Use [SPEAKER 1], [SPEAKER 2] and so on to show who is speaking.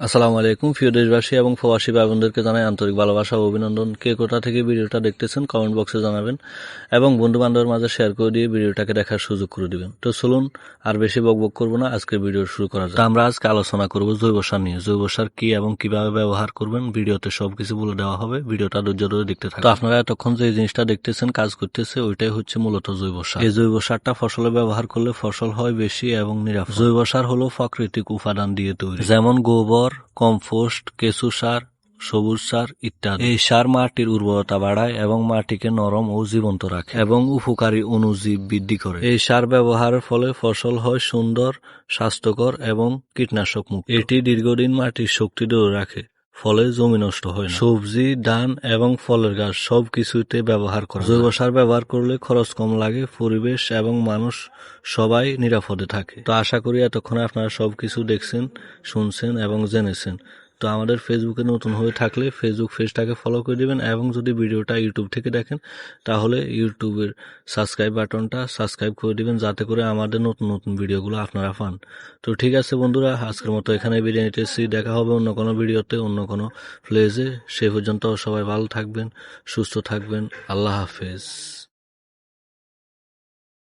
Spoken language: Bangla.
[SPEAKER 1] আসসালামু আলাইকুম প্রিয় দেশবাসী এবং প্রবাসী ভাই বোনদেরকে জানাই আন্তরিক ভালোবাসা ও অভিনন্দন। কে কোথা থেকে ভিডিওটা দেখতেছেন কমেন্ট বক্সে জানাবেন এবং বন্ধু বান্ধবের মাঝে শেয়ার করে দিয়ে ভিডিওটাকে দেখার সুযোগ করে দিবেন। তো চলুন আর বেশি বকবক করবো না, আজকে ভিডিও শুরু করা যাক। আমরা আজকে আলোচনা করব জৈব সার নিয়ে। জৈব সার কি এবং কিভাবে ব্যবহার করবেন ভিডিওতে সবকিছু বলে দেওয়া হবে, ভিডিওটা ধৈর্য ধরে দেখতে থাকুন। তো আপনারা এতক্ষণ যে জিনিসটা দেখতেছেন কাজ করতেছে ওইটাই হচ্ছে মূলত জৈব সার। এই জৈব সারটা ফসলে ব্যবহার করলে ফসল হয় বেশি এবং নিরাপদ। জৈব সার হলো প্রাকৃতিক উপাদান দিয়ে তৈরি, যেমন গোবর, কম্পোস্ট, কেঁচু সার, সবুজ সার ইত্যাদি। এই সার মাটির উর্বরতা বাড়ায় এবং মাটিকে নরম ও জীবন্ত রাখে এবং উপকারী অণুজীব বৃদ্ধি করে। এই সার ব্যবহারের ফলে ফসল হয় সুন্দর, স্বাস্থ্যকর এবং কীটনাশক মুক্ত। এটি দীর্ঘদিন মাটির শক্তি ধরে রাখে, ফলে জমি নষ্ট হয় না। সবজি, ধান এবং ফলের গাছ সবকিছুতে ব্যবহার করা। জৈব সার ব্যবহার করলে খরচ কম লাগে, পরিবেশ এবং মানুষ সবাই নিরাপদে থাকে। তো আশা করি এতক্ষণে আপনারা সবকিছু দেখছেন, শুনছেন এবং জেনেছেন। তো আমাদের ফেসবুকে নতুন হয়ে থাকলে ফেসবুক পেজটাকে ফলো করে দিবেন এবং যদি ভিডিওটা ইউটিউব থেকে দেখেন তাহলে ইউটিউবের সাবস্ক্রাইব বাটনটা সাবস্ক্রাইব করে দিবেন, যাতে করে আমাদের নতুন নতুন ভিডিওগুলো আপনারা পান। তো ঠিক আছে বন্ধুরা, আজকের মতো এখানে বিদায় নিতেছি। দেখা হবে অন্য কোনো ভিডিওতে, অন্য কোনো প্লেজে। সে পর্যন্ত সবাই ভালো থাকবেন, সুস্থ থাকবেন। আল্লাহ হাফেজ।